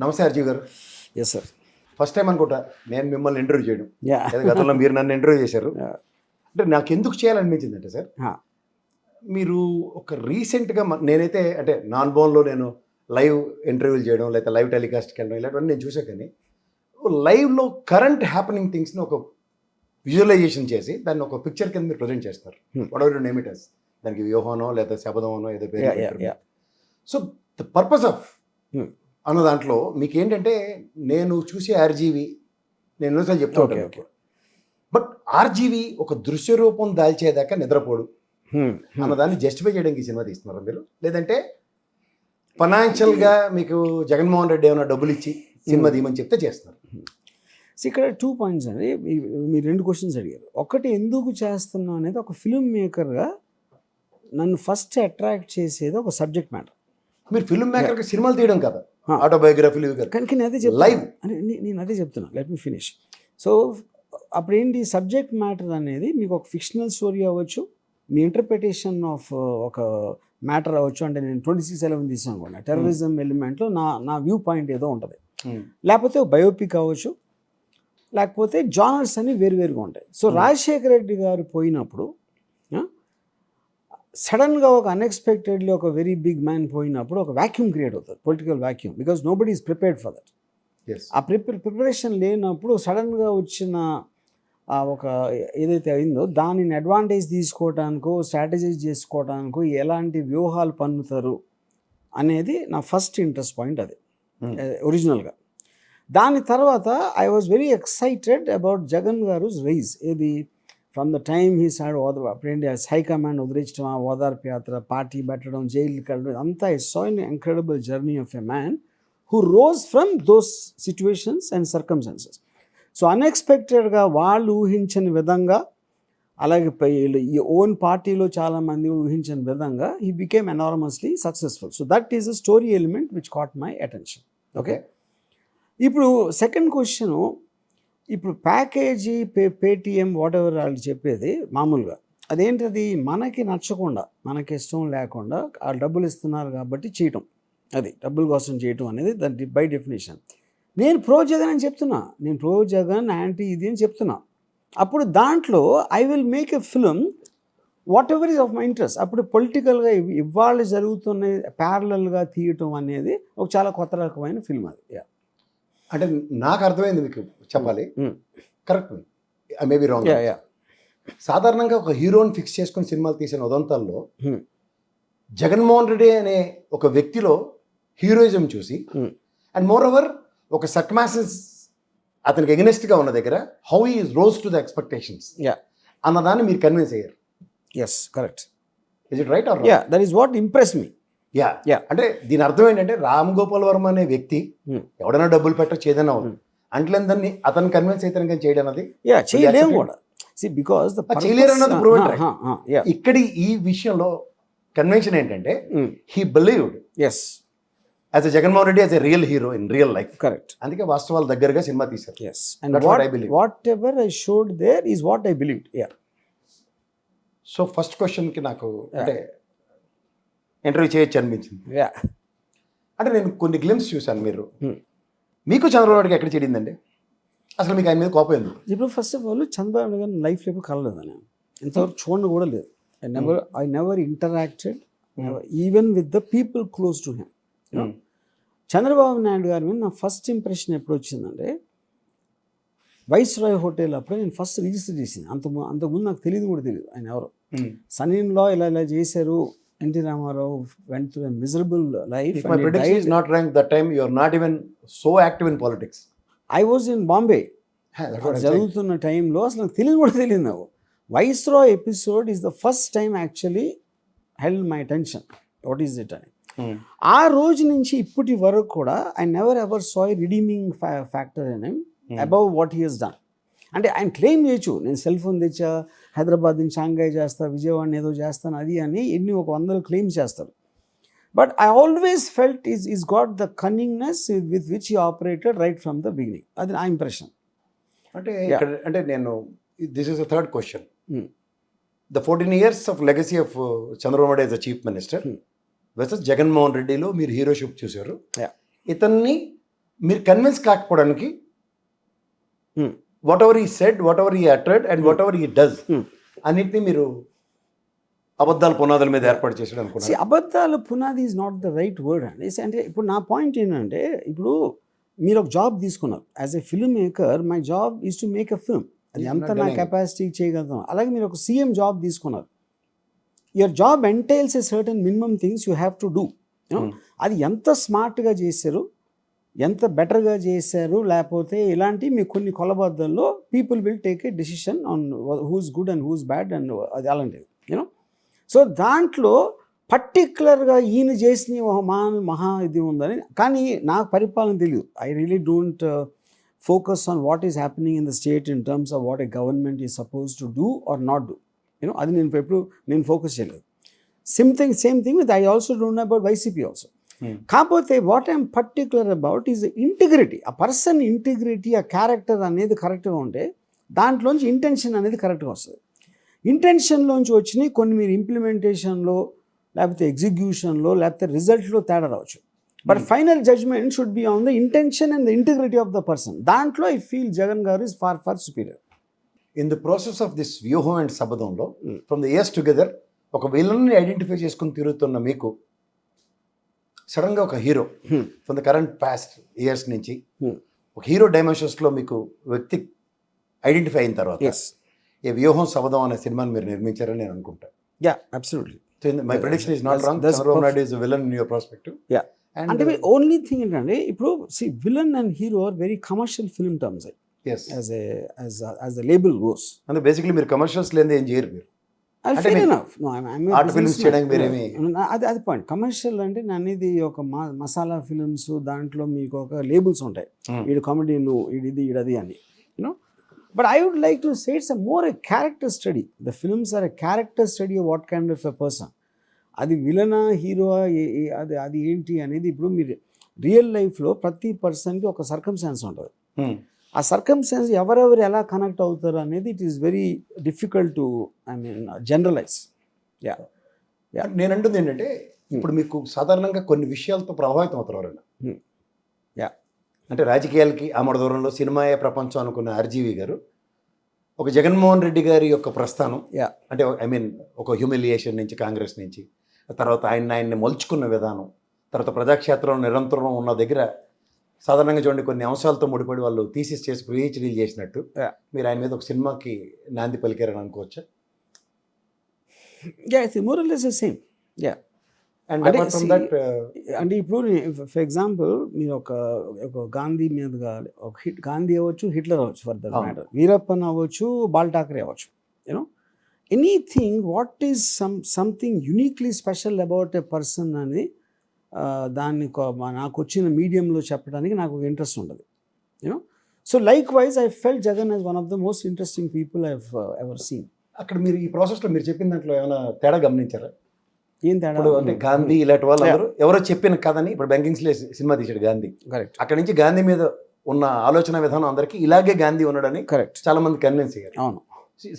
నమస్తే అర్జీవ్ గారు. Yes sir. First time అనుకుంటా నేను మిమ్మల్ని ఇంటర్వ్యూ చేయడం. యా. లేదా గతంలో మీరు నన్ను ఇంటర్వ్యూ చేశారు. Yeah. అంటే నాకు ఎందుకు చేయాలనిపించింది అంటే సార్, మీరు ఒక రీసెంట్గా నేనైతే అంటే నాన్ బోన్లో నేను లైవ్ ఇంటర్వ్యూలు చేయడం లేదా లైవ్ టెలికాస్ట్కి వెళ్ళడం ఇలాంటివన్నీ నేను చూసా. కానీ లైవ్లో కరెంట్ హ్యాపెనింగ్ థింగ్స్ని ఒక విజువలైజేషన్ చేసి దాన్ని ఒక పిక్చర్ కింద మీరు ప్రజెంట్ చేస్తారు. Whatever you name it as, దానికి వ్యూహనో లేదా శబదమనో ఏదో పేరు. సో ద పర్పస్ ఆఫ్ అన్న దాంట్లో మీకు ఏంటంటే, నేను చూసే ఆర్జీవి నేను ఎన్నోసార్లు చెప్తూ ఉంటాను. బట్ ఆర్జీవి ఒక దృశ్య రూపం దాల్చేదాకా నిద్రపోడు అన్నదాన్ని జస్టిఫై చేయడానికి ఈ సినిమా తీస్తున్నారు మీరు, లేదంటే ఫైనాన్షియల్గా మీకు జగన్మోహన్ రెడ్డి ఏమైనా డబ్బులు ఇచ్చి సినిమా తీయమని చెప్తే చేస్తున్నారు? ఇక్కడ 2 పాయింట్స్ అండి. మీరు 2 క్వశ్చన్స్ అడిగారు. ఒకటి, ఎందుకు చేస్తున్నా అనేది ఒక ఫిల్మ్ మేకర్గా నన్ను ఫస్ట్ అట్రాక్ట్ చేసేది ఒక సబ్జెక్ట్ మ్యాటర్. మీరు ఫిల్మ్ మేకర్గా సినిమాలు తీయడం కదా, ఆటోబయోగ్రఫీలు కానీ నేను అదే చెప్తున్నా. Let me finish. సో అప్పుడు ఏంటి, సబ్జెక్ట్ మ్యాటర్ అనేది మీకు ఒక ఫిక్షనల్ స్టోరీ అవ్వచ్చు, మీ ఇంటర్ప్రిటేషన్ ఆఫ్ ఒక మ్యాటర్ అవ్వచ్చు. అంటే నేను 26/11 తీసాను అనుకోండి, టెర్రరిజం ఎలిమెంట్లో నా వ్యూ పాయింట్ ఏదో ఉంటుంది. లేకపోతే బయోపిక్ అవ్వచ్చు, లేకపోతే జానర్స్ అన్ని వేరువేరుగా ఉంటాయి. సో రాజశేఖర రెడ్డి గారు పోయినప్పుడు సడన్గా ఒక అన్ఎక్స్పెక్టెడ్లీ ఒక వెరీ బిగ్ మ్యాన్ పోయినప్పుడు ఒక వ్యాక్యూమ్ క్రియేట్ అవుతుంది, political vacuum, because nobody is prepared for that. ఆ ప్రిపరేషన్ లేనప్పుడు సడన్గా వచ్చిన ఒక ఏదైతే అయిందో దానిని అడ్వాంటేజ్ తీసుకోవడానికో స్ట్రాటజైజ్ చేసుకోవడానికో ఎలాంటి వ్యూహాలు పన్నుతారు అనేది నా ఫస్ట్ ఇంట్రెస్ట్ పాయింట్. అది ఒరిజినల్గా. దాని తర్వాత I was very excited about Jagan garu rise. ఏది from the time he start అప్పుడేంటి హైకమాండ్ వదిలించడం, ఓదార్పు యాత్ర, పార్టీ పెట్టడం, జైలుకి వెళ్ళడం, అంతా I saw an incredible journey of a man who rose from those situations and circumstances. So అన్ఎక్స్పెక్టెడ్గా వాళ్ళు ఊహించని విధంగా, అలాగే ఈ ఓన్ పార్టీలో చాలామంది ఊహించిన విధంగా he became enormously successful. So that is a story element which caught my attention. Okay, ఇప్పుడు సెకండ్ క్వశ్చను, ఇప్పుడు ప్యాకేజీ పేటిఎం వాట్ ఎవర్ వాళ్ళు చెప్పేది మామూలుగా అదేంటది, మనకి నచ్చకుండా మనకి ఇష్టం లేకుండా ఆ డబ్బులు ఇస్తున్నారు కాబట్టి చేయటం, అది డబ్బుల కోసం చేయటం అనేది దాని బై డెఫినేషన్. నేను ప్రో జగన్ అని చెప్తున్నా, నేను ప్రో జగన్ యాంటీ ఇది అని చెప్తున్నా. అప్పుడు దాంట్లో I will make a film what ever is of my interest. అప్పుడు పొలిటికల్గా ఇవాళ జరుగుతున్న ప్యారలల్గా తీయటం అనేది ఒక చాలా కొత్త రకమైన ఫిల్మ్ అది. అంటే నాకు అర్థమైంది, మీకు చెప్పాలి. Correct, I may be wrong. సాధారణంగా ఒక హీరోని ఫిక్స్ చేసుకుని సినిమాలు తీసిన ఉదంతాల్లో జగన్మోహన్ రెడ్డి అనే ఒక వ్యక్తిలో హీరోయిజం చూసి అండ్ మోర్ ఓవర్ ఒక సర్కమాస్టెన్స్ అతనికి ఎగనెస్ట్గా ఉన్న దగ్గర హౌ ఈ రోజ్ టు ద ఎక్స్పెక్టేషన్స్ అన్నదాన్ని మీరు కన్విన్స్ అయ్యారు. Yes, correct. Is it right or yeah, that is what impress me. Yeah, అంటే దీని అర్థం ఏంటంటే రామ్ గోపాల్ వర్మ అనే వ్యక్తి ఎవడైనా డబ్బులు పెట్టచ్చు, ఏదైనా అవుతుంది అంటే దాన్ని అతను కన్విన్స్ అయితే చేయడం అన్నది చేయలేము కూడా. బికాస్ చేయలేరు అన్నది ప్రూవెన్. ఇక్కడ ఈ విషయంలో కన్వెన్షన్ ఏంటంటే he believed is as a Jaganmohan Reddy as a real hero in real life. Correct. అందుకే వాస్తవాల దగ్గరగా సినిమా తీశారు. Yes, and whatever I showed there is what I believed. Yeah. So first క్వశ్చన్కి నాకు అంటే ఇంటర్వ్యూ చేయొచ్చు అనిపించింది. అంటే నేను కొన్ని గ్లిమ్స్ చూశాను. మీకు చంద్రబాబు నాయుడుకి ఎక్కడ చెడిందండి అసలు? మీకు ఆయన మీద కోపం ఎందుకు? ఇప్పుడు first of all Chandrababu Naidu గారిని లైఫ్లో ఎప్పుడు కలలేదు, నేను ఎంతవరకు చూడడం కూడా లేదు. I never interacted even with the people close to him. Chandrababu Naidu గారి మీద నా ఫస్ట్ ఇంప్రెషన్ ఎప్పుడు వచ్చిందంటే వైస్రాయ్ హోటల్ అప్పుడే నేను ఫస్ట్ రిజిస్టర్ చేసింది. అంతకుముందు నాకు తెలియదు కూడా తెలియదు ఆయన ఎవరు. సనీన్లో ఇలా చేశారు. NT Rama Rao went through a miserable life. If my prediction is not wrong, that time you are not even so active in politics. I was in Bombay. జరుగుతున్న టైంలో అసలు నాకు తెలియదు కూడా తెలియదు నాకు. Viceroy episode is the first time actually held my attention. What is it అని. ఆ రోజు నుంచి ఇప్పటి వరకు కూడా I never ever saw redeeming factor in him above what he has done. అంటే ఆయన క్లెయిమ్ చేయొచ్చు, నేను సెల్ ఫోన్ తెచ్చా, హైదరాబాద్ నుంచి షాంఘై చేస్తా, విజయవాడని ఏదో చేస్తాను అది అని ఎన్ని 100 క్లెయిమ్స్ చేస్తారు. But I always felt is got the cunningness with which he operated right from the beginning. అది నా ఇంప్రెషన్. అంటే నేను this is the third question. The 14 years of legacy of Chandrababu Naidu as a chief minister, versus Jaganmohan రెడ్డిలో మీరు heroship చూశారు. Yeah. ఇతన్ని మీరు convince కాకపోవడానికి Hmm. Whatever he said, whatever he uttered and whatever he does అన్నిటినీ మీరు అబద్ధాల పునాదుల మీద ఏర్పాటు చేసాడు అనుకున్నారు. అబద్ధాల పునాది is not the right word అండి. అంటే ఇప్పుడు నా పాయింట్ ఏంటంటే, ఇప్పుడు మీరు ఒక జాబ్ తీసుకున్నారు. As a film maker my job is to make a film. అది ఎంత నా కెపాసిటీ చేయగలుగుతాం. అలాగే మీరు ఒక సీఎం జాబ్ తీసుకున్నారు. Your job entails a certain minimum things you have to do. అది ఎంత స్మార్ట్గా చేశారు, ఎంత బెటర్గా చేశారు, లేకపోతే ఇలాంటి మీ కొన్ని కొలబద్దల్లో people will take a decision on who's good and who's bad and అది అలాంటిది యూనో. సో దాంట్లో పర్టిక్యులర్గా ఈయన చేసిన మహా ఇది ఉందని, కానీ నాకు పరిపాలన తెలియదు. I really don't focus on what is happening in the state in terms of what a government is suppose to do or not do you know. అది నేను ఎప్పుడు ఫోకస్ చేయలేదు. Same thing with I also don't know about YCP also. కాకపోతే what I'm particular about is integrity. ఆ person integrity, ఆ character అనేది కరెక్ట్గా ఉంటే దాంట్లోంచి ఇంటెన్షన్ అనేది కరెక్ట్గా వస్తుంది. ఇంటెన్షన్లోంచి వచ్చినాయి కొన్ని మీరు ఇంప్లిమెంటేషన్లో, లేకపోతే ఎగ్జిక్యూషన్లో, లేకపోతే రిజల్ట్లో తేడా రావచ్చు. But final judgement should be on the intention and the integrity of the person. దాంట్లో I feel Jagan garu is far superior. In the process of this Vyuham and శబదంలో ఫ్రమ్ ద ఇయర్స్ టుగెదర్ ఒక విలన్ని ఐడెంటిఫై చేసుకుని తిరుగుతున్న మీకు సడన్గా ఒక hero from the current past years నుంచి ఒక హీరో డైమెన్షన్స్లో మీకు వ్యక్తి ఐడెంటిఫై అయిన తర్వాత ఈ వ్యూహం శబదం అనే సినిమాని మీరు నిర్మించారని నేను అనుకుంటాను. Yeah, absolutely. My prediction is not wrong. Chandrababu Naidu is villain in your perspective. Yeah, అంటే ఓన్లీ థింగ్ ఏంటంటే ఇప్పుడు villain and hero or very commercial film terms as the label goes. అంటే బేసిక్లీ మీరు కమర్షియల్స్ లేని ఏం చేయరు మీరు. అది పాయింట్. కమర్షియల్ అంటే అనేది ఒక మసాలా ఫిల్మ్స్, దాంట్లో మీకు ఒక లేబుల్స్ ఉంటాయి. ఈడు కామెడీను, ఈడిది ఈడది అని you know. But I would like to say it's a character study. The films are a character study of what kind of a person. అది విలనా హీరో అది ఏంటి అనేది ఇప్పుడు మీరు రియల్ లైఫ్లో ప్రతి పర్సన్కి ఒక సర్కమ్స్టాన్స్ ఉంటుంది. ఆ సర్కమ్స్టాన్స్ ఎవరెవరు ఎలా కనెక్ట్ అవుతారు అనేది it is very difficult to generalise. Yeah, నేను అంటుంది ఏంటంటే ఇప్పుడు మీకు సాధారణంగా కొన్ని విషయాలతో ప్రభావితం అవుతారు. యా, అంటే రాజకీయాలకి ఆమడ దూరంలో సినిమాయే ప్రపంచం అనుకున్న ఆర్జీవి గారు ఒక జగన్మోహన్ రెడ్డి గారి యొక్క ప్రస్థానం, అంటే ఒక హ్యూమిలియేషన్ నుంచి కాంగ్రెస్ నుంచి తర్వాత ఆయన్ని మలుచుకున్న విధానం, తర్వాత ప్రజాక్షేత్రంలో నిరంతరం ఉన్న దగ్గర సాధారణంగా చూడండి కొన్ని అంశాలతో ముడిపడి వాళ్ళు థీసిస్ చేసి పిహెచ్డీలు చేసినట్టు మీరు ఆయన మీద ఒక సినిమాకి నాంది పలికారని అనుకోవచ్చా? సేమ్. అంటే ఇప్పుడు ఫర్ ఎగ్జాంపుల్ మీరు ఒక గాంధీ మీదుగా ఒక గాంధీ అవ్వచ్చు, హిట్లర్ అవ్వచ్చు, ఫర్ దట్ మ్యాటర్ వీరప్పన్ అవ్వచ్చు, బాల్ ఠాకరే అవ్వచ్చు, you know anything what is something uniquely special about a person అని దాన్ని నాకు వచ్చిన మీడియంలో చెప్పడానికి నాకు ఒక ఇంట్రెస్ట్ ఉండదు you know. So like wise I felt Jagan as one of the most interesting people I have ever seen. అక్కడ మీరు ఈ ప్రాసెస్లో మీరు చెప్పిన దాంట్లో ఏమైనా తేడా గమనించారా? ఏం తేడా అంటే గాంధీ ఇలాంటి వాళ్ళు ఎవరో చెప్పిన కథని ఇప్పుడు బెంకింగ్స్లే సినిమా తీసాడు గాంధీ. కరెక్ట్. అక్కడ నుంచి గాంధీ మీద ఉన్న ఆలోచన విధానం అందరికీ ఇలాగే గాంధీ ఉన్నాడని కరెక్ట్ చాలా మంది కన్విన్స్ అయ్యారు. అవును.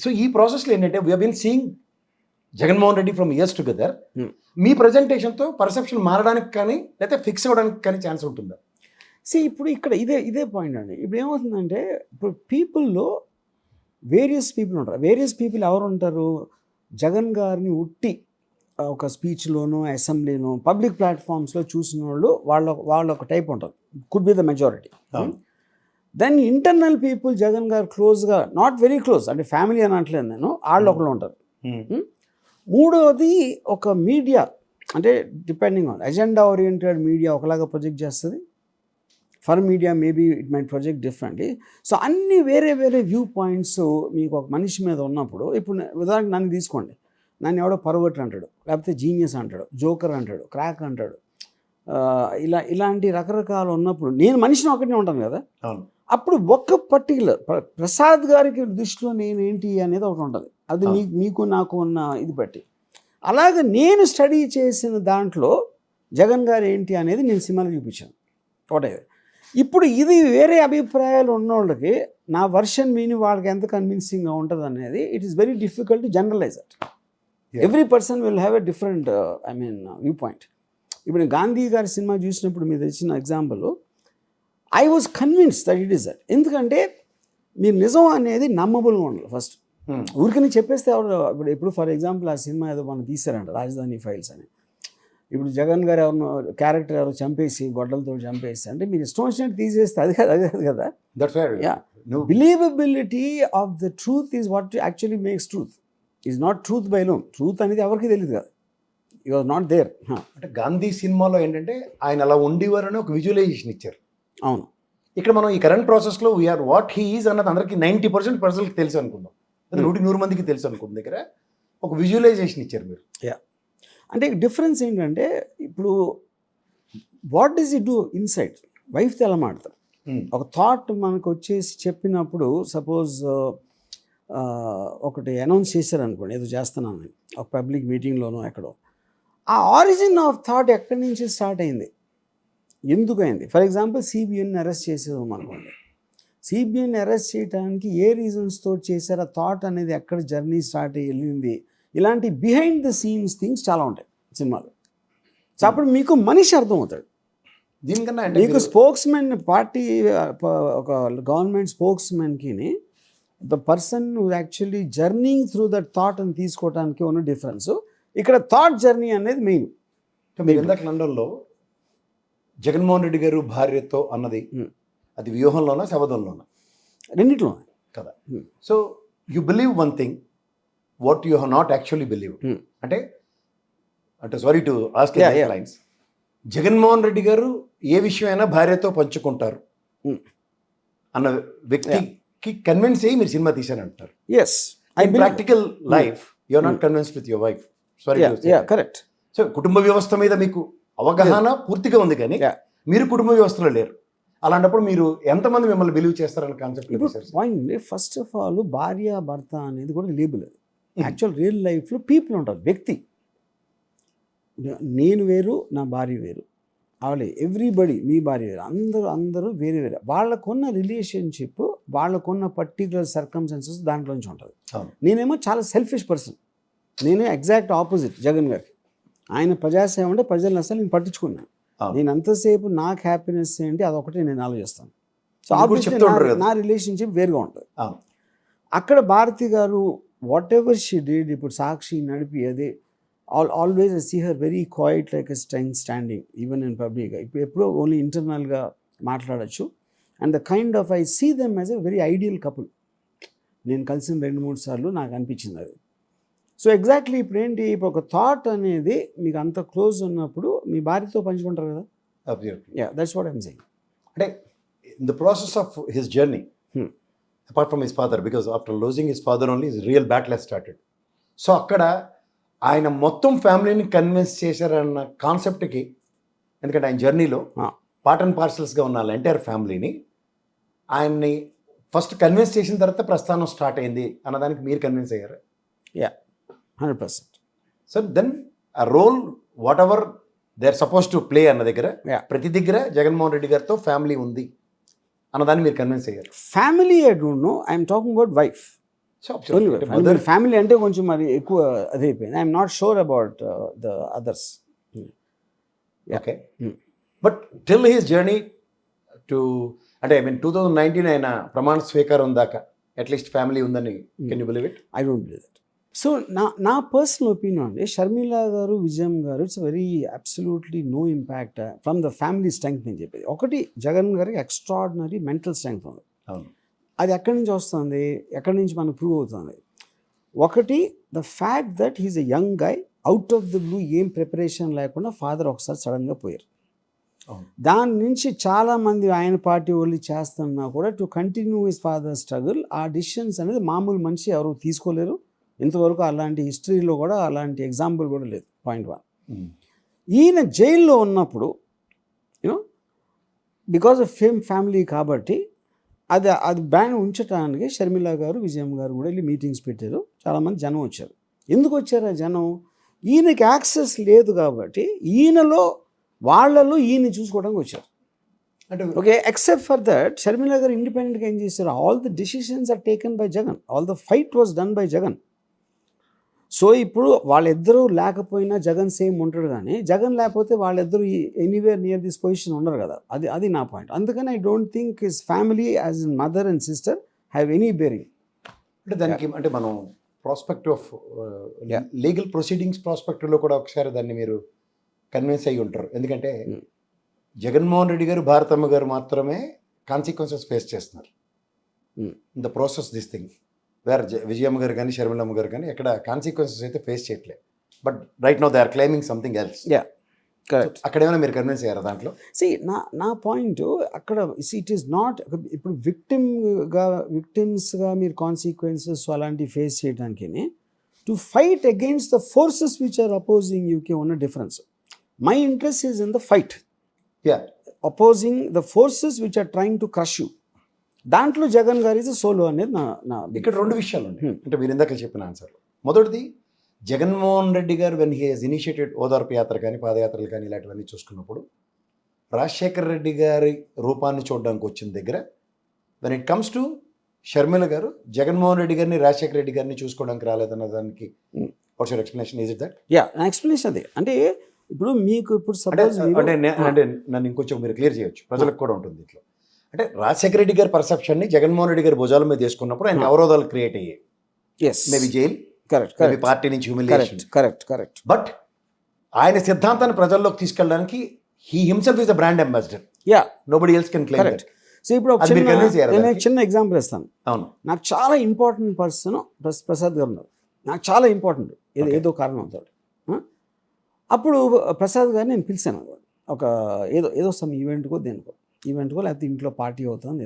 సో ఈ ప్రాసెస్లో ఏంటంటే we been seeing Jaganmohan Reddy from years together. మీ ప్రజెంటేషన్తో పర్సెప్షన్ మారడానికి కానీ లేకపోతే ఫిక్స్ అవ్వడానికి కానీ ఛాన్స్ ఉంటుందా? ఇప్పుడు ఇక్కడ ఇదే పాయింట్ అండి. ఇప్పుడు ఏమవుతుందంటే ఇప్పుడు పీపుల్లో వేరియస్ పీపుల్ ఉంటారు. వేరియస్ పీపుల్ ఎవరు ఉంటారు? జగన్ గారిని ఉట్టి ఒక స్పీచ్లోనో అసెంబ్లీనో పబ్లిక్ ప్లాట్ఫామ్స్లో చూసిన వాళ్ళు ఒక టైప్ ఉంటారు, could be the majority. Then internal people Jagan garu క్లోజ్గా, నాట్ వెరీ క్లోజ్ అంటే ఫ్యామిలీ అని అనట్లేదు నేను, వాళ్ళు ఒకళ్ళు ఉంటారు. మూడవది ఒక మీడియా, అంటే depending on agenda oriented media ఒకలాగా ప్రొజెక్ట్ చేస్తుంది. For media maybe it might project differently. So అన్ని వేరే వ్యూ పాయింట్స్ మీకు ఒక మనిషి మీద ఉన్నప్పుడు, ఇప్పుడు ఉదాహరణకు నన్ను తీసుకోండి, నన్ను ఎవడో పర్వర్టర్ అంటాడు, లేకపోతే జీనియస్ అంటాడు, జోకర్ అంటాడు, క్రాక్ అంటాడు, ఇలాంటి రకరకాలు ఉన్నప్పుడు నేను మనిషిని ఒకటినే ఉంటాను కదా. అప్పుడు ఒక్క పర్టికులర్ ప్రసాద్ గారికి దృష్టిలో నేను ఏంటి అనేది ఒకటి ఉంటుంది. అది మీకు నాకు ఉన్న ఇది బట్టి అలాగే నేను స్టడీ చేసిన దాంట్లో జగన్ గారు ఏంటి అనేది నేను సినిమాలో చూపించాను. ఒకటే ఇప్పుడు ఇది వేరే అభిప్రాయాలు ఉన్నోళ్ళకి నా వర్షన్ విని వాళ్ళకి ఎంత కన్విన్సింగ్గా ఉంటుంది అనేది it is very difficult to generalise it. Every person will have a different view point. ఇప్పుడు నేను గాంధీ గారి సినిమా చూసినప్పుడు మీరు ఇచ్చిన example, I was convince that it is that. ఎందుకంటే మీరు నిజం అనేది నమ్మబుల్గా ఉండాలి ఫస్ట్. ఊరికని చెప్పేస్తే ఇప్పుడు ఎప్పుడు ఫర్ ఎగ్జాంపుల్ ఆ సినిమా ఏదో మనం తీసారంట రాజధాని ఫైల్స్ అని. ఇప్పుడు జగన్ గారు ఎవరినో క్యారెక్టర్ ఎవరు చంపేసి గొడ్డలతో చంపేసి అంటే మీరు ఇష్టం వచ్చినట్టు తీసేస్తే అది కాదు కదా. Believability of the truth is what actually makes truth. Is not truth by alone. Truth అనేది ఎవరికి తెలియదు కదా. It was not there. అంటే గాంధీ సినిమాలో ఏంటంటే ఆయన అలా ఉండేవారని ఒక విజువలైజేషన్ ఇచ్చారు. అవును. ఇక్కడ మనం ఈ కరెంట్ ప్రాసెస్లో వీఆర్ వాట్ హీ ఈజ్ అన్నది అందరికి 90% ప్రజలకు తెలుసు అనుకుందాం. 100 మందికి తెలుసు అనుకుందాం. దగ్గర ఒక విజువలైజేషన్ ఇచ్చారు మీరు. అంటే డిఫరెన్స్ ఏంటంటే ఇప్పుడు what does it do inside వైఫ్తో ఎలా మాడతారు. ఒక థాట్ మనకు వచ్చేసి చెప్పినప్పుడు సపోజ్ ఒకటి అనౌన్స్ చేశారనుకోండి ఏదో చేస్తున్నాను ఒక పబ్లిక్ మీటింగ్లోనో ఎక్కడో, ఆ ఆరిజిన్ ఆఫ్ థాట్ ఎక్కడి నుంచి స్టార్ట్ అయింది, ఎందుకు అయింది. ఫర్ ఎగ్జాంపుల్ సిబిఐని అరెస్ట్ చేసేదాం అనుకోండి. సిబిఐని అరెస్ట్ చేయడానికి ఏ రీజన్స్ తోటి చేశారు, ఆ థాట్ అనేది ఎక్కడ జర్నీ స్టార్ట్ అయ్యి వెళ్ళింది, ఇలాంటి బిహైండ్ ద సీన్స్ థింగ్స్ చాలా ఉంటాయి సినిమాలో. సో అప్పుడు మీకు మనిషి అర్థమవుతాడు. దీనికన్నా మీకు స్పోక్స్మెన్ పార్టీ ఒక గవర్నమెంట్ స్పోక్స్మెన్కి the person actually journeying through that thought అని తీసుకోవడానికి ఉన్న డిఫరెన్స్. ఇక్కడ థాట్ జర్నీ అనేది మెయిన్. మీరు ఇందాక లండన్లో జగన్మోహన్ రెడ్డి గారు భార్యతో అన్నది అది వ్యూహంలోనా శబదంలోనా? రెండిట్లోనే కదా. So you believe one thing what you have not actually believe. అంటే sorry to ask lines, Jaganmohan Reddy garu ఏ విషయమైనా భార్యతో పంచుకుంటారు అన్న వ్యక్తికి కన్విన్స్ అయ్యి మీరు సినిమా తీశారంటారు. Yes, practical life you are not convinced with your wife. Sorry, correct. So కుటుంబ వ్యవస్థ మీద మీకు అవగాహన పూర్తిగా ఉంది కానీ మీరు కుటుంబ వ్యవస్థలో లేరు. అలాంటప్పుడు మీరు ఎంతమంది మిమ్మల్ని బిలీవ్ చేస్తారన్న concept point. First of all భార్య భర్త అనేది కూడా లేబుల్. యాక్చువల్ రియల్ లైఫ్లో పీపుల్ ఉంటారు, వ్యక్తి. నేను వేరు, నా భార్య వేరు, అవలే ఎవ్రీబడి, మీ భార్య వేరు, అందరూ వేరే వేరే. వాళ్ళకున్న రిలేషన్షిప్, వాళ్ళకున్న పర్టికులర్ సర్కమ్స్టాన్సెస్ దాంట్లోంచి ఉంటుంది. నేనేమో చాలా సెల్ఫిష్ పర్సన్. నేనే ఎగ్జాక్ట్ ఆపోజిట్ జగన్ గారికి. ఆయన ప్రజాసేవ అంటే ప్రజలను అసలు నేను పట్టించుకున్నాను. నేను అంతసేపు నాకు హ్యాపీనెస్ ఏంటి అదొకటి నేను ఆలోచిస్తాను. సో నా రిలేషన్షిప్ వేరుగా ఉంటుంది. అక్కడ భారతి గారు వాట్ ఎవర్ షీ డిడ్, ఇప్పుడు సాక్షి నడిపి అదే always I see her very quiet like a standing even in public. ఇప్పుడు ఎప్పుడో ఓన్లీ ఇంటర్నల్గా మాట్లాడచ్చు. And the kind of I see them as a very ideal couple. నేను కలిసిన 2-3 సార్లు నాకు అనిపించింది అది. సో ఎగ్జాక్ట్లీ ఇప్పుడు ఏంటి, ఇప్పుడు ఒక థాట్ అనేది మీకు అంత క్లోజ్ ఉన్నప్పుడు మీ భార్యతో పంచుకుంటారు కదా. That's what I'm saying. అంటే in the process of his journey apart from his father, because after losing his father only his real battle has started. So అక్కడ ఆయన మొత్తం ఫ్యామిలీని కన్విన్స్ చేశారన్న కాన్సెప్ట్కి, ఎందుకంటే ఆయన జర్నీలో పార్ట్ అండ్ పార్సల్స్గా ఉన్న ఎంటైర్ ఫ్యామిలీని ఆయన్ని ఫస్ట్ కన్విన్స్ చేసిన తర్వాత ప్రస్థానం స్టార్ట్ అయింది అన్నదానికి మీరు కన్విన్స్ అయ్యారు. 100%. సో దెన్ ఆ role whatever they are suppose to play అన్న దగ్గర ప్రతి దగ్గర జగన్మోహన్ రెడ్డి గారితో ఫ్యామిలీ ఉంది అన్నదాన్ని మీరు కన్విన్స్ అయ్యారు. Family I don't know, I'm talking about wife. Family అంటే కొంచెం మరి ఎక్కువ అదైపోయింది. I'm not sure about the others. Okay, but till his journey to, అంటే ఐ మీన్ 2019 ఆయన ప్రమాణ స్వీకారం దాకా అట్లీస్ట్ ఫ్యామిలీ ఉందని can you believe it? I don't believe it. So నా పర్సనల్ ఒపీనియన్ అండి, Sharmila garu, Vijayam garu, it's very absolutely no impact from the family strength అని చెప్పేది. ఒకటి, జగన్ గారికి ఎక్స్ట్రాడినరీ మెంటల్ స్ట్రెంగ్త్ ఉంది. అది ఎక్కడి నుంచి వస్తుంది, ఎక్కడి నుంచి మనకు ప్రూవ్ అవుతుంది. ఒకటి, the fact that he's a young guy, out of the blue ఏం ప్రిపరేషన్ లేకుండా ఫాదర్ ఒకసారి సడన్గా పోయారు. దాని నుంచి చాలామంది ఆయన పార్టీ వాళ్ళు చేస్తున్నా కూడా to continue his father struggle, ఆ డిసిషన్స్ అనేది మామూలు మనిషి ఎవరు తీసుకోలేరు. ఇంతవరకు అలాంటి హిస్టరీలో కూడా అలాంటి ఎగ్జాంపుల్ కూడా లేదు. పాయింట్ 1. ఈయన జైల్లో ఉన్నప్పుడు యూనో బికాజ్ ఆఫ్ ఫ్యామిలీ కాబట్టి అది బ్యాన్ ఉంచడానికి షర్మిల గారు, విజయం గారు కూడా వెళ్ళి మీటింగ్స్ పెట్టారు. చాలామంది జనం వచ్చారు. ఎందుకు వచ్చారు ఆ జనం? ఈయనకి యాక్సెస్ లేదు కాబట్టి వాళ్ళలో ఈయన చూసుకోవడానికి వచ్చారు. అంటే okay, except for that Sharmila garu ఇండిపెండెంట్గా ఏం చేశారు, all the decisions are taken by Jagan, all the fight was done by Jagan. So ఇప్పుడు వాళ్ళిద్దరూ లేకపోయినా జగన్ సేమ్ ఉంటాడు, కానీ జగన్ లేకపోతే వాళ్ళిద్దరూ ఎనీవేర్ నియర్ దిస్ పొజిషన్ ఉండరు కదా. అది నా పాయింట్. అందుకని I don't think his family as in mother and sister have any bearing. అంటే దానికి అంటే మనం ప్రాస్పెక్ట్ ఆఫ్ లీగల్ ప్రొసీడింగ్స్ ప్రాస్పెక్టివ్లో కూడా ఒకసారి దాన్ని మీరు కన్విన్స్ అయ్యి ఉంటారు. ఎందుకంటే జగన్మోహన్ రెడ్డి గారు, భారతమ్మ గారు మాత్రమే కాన్సిక్వెన్సెస్ ఫేస్ చేస్తున్నారు in the process this thing. Where Vijayamma garu కానీ షర్మిలమ్మ గారు కానీ ఎక్కడ కాన్సిక్వెన్సెస్ అయితే ఫేస్ చేయట్లేదు. But right now they are claiming something else. Correct. అక్కడ ఏమైనా మీరు కన్విన్స్ అయ్యారా దాంట్లో? నా పాయింట్ అక్కడ ఇట్ ఈస్ నాట్ ఇప్పుడు విక్టిమ్స్గా మీరు కాన్సిక్వెన్సెస్ అలాంటివి ఫేస్ చేయడానికి to fight against the forces which are opposing యూకే ఉన్న difference. My interest is in the fight opposing the forces which are trying to crush you. దాంట్లో జగన్ గారి సోలో అనేది నా ఇక్కడ రెండు విషయాలు ఉన్నాయి. అంటే మీరు ఇందాక చెప్పిన ఆన్సర్, మొదటిది జగన్మోహన్ రెడ్డి గారు వెన్ హీ హెస్ ఇనిషియేటెడ్ ఓదార్పు యాత్ర కానీ పాదయాత్రలు కానీ ఇలాంటివన్నీ చూసుకున్నప్పుడు రాజశేఖర రెడ్డి గారి రూపాన్ని చూడడానికి వచ్చిన దగ్గర when it comes to Sharmila గారు జగన్మోహన్ రెడ్డి గారిని రాజశేఖర రెడ్డి గారిని చూసుకోవడానికి రాలేదన్న దానికి what's your explanation? Is it that? నా ఎక్స్ప్లెనేషన్ అదే. అంటే ఇప్పుడు మీకు ఇప్పుడు సపోజ్ అంటే నన్ను ఇంకొంచెం మీరు క్లియర్ చేయొచ్చు, ప్రజలకు కూడా ఉంటుంది ఇట్లా. అంటే రాజశేఖర రెడ్డి గారి పర్సెప్షన్ని జగన్మోహన్ రెడ్డి గారి భుజాల మీద తీసుకున్నప్పుడు ఆయన అవరోధాలు క్రియేట్ అయ్యాయి. మేబీ జైల్, మేబీ పార్టీ నుంచి హ్యూమిలియేషన్. కరెక్ట్. బట్ ఆయన సిద్ధాంతాన్ని ప్రజల్లోకి తీసుకెళ్ళడానికి he himself is the brand ambassador. Nobody else can claim that. So ఇప్పుడు నేను చిన్న ఎగ్జాంపుల్ ఇస్తాను. అవును, నాకు చాలా ఇంపార్టెంట్ పర్సన్ ప్రసాద్ గారు ఉన్నారు. నాకు చాలా ఇంపార్టెంట్, ఏదో కారణం అవుతాడు. అప్పుడు ప్రసాద్ గారిని నేను పిలిచాను ఒక ఏదో సమ్ ఈవెంట్కో లేకపోతే ఇంట్లో పార్టీ అవుతుంది,